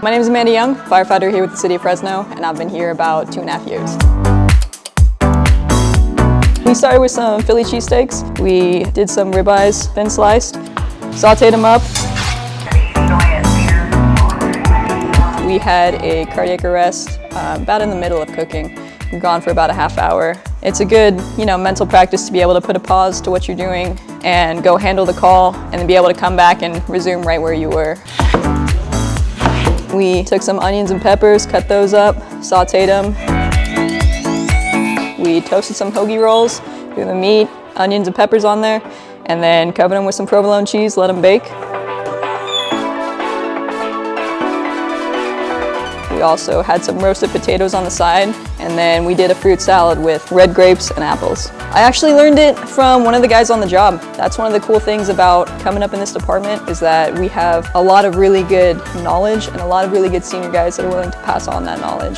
My name is Amanda Young, firefighter here with the City of Fresno, and I've been here about 2.5 years. We started with some Philly cheesesteaks. We did some ribeyes, thin sliced, sauteed them up. We had a cardiac arrest about in the middle of cooking. We've gone for about a half hour. It's a good, mental practice to be able to put a pause to what you're doing and go handle the call and then be able to come back and resume right where you were. We took some onions and peppers, cut those up, sauteed them. We toasted some hoagie rolls, threw the meat, onions and peppers on there, and then covered them with some provolone cheese, let them bake. We also had some roasted potatoes on the side, and then we did a fruit salad with red grapes and apples. I actually learned it from one of the guys on the job. That's one of the cool things about coming up in this department is that we have a lot of really good knowledge and a lot of really good senior guys that are willing to pass on that knowledge.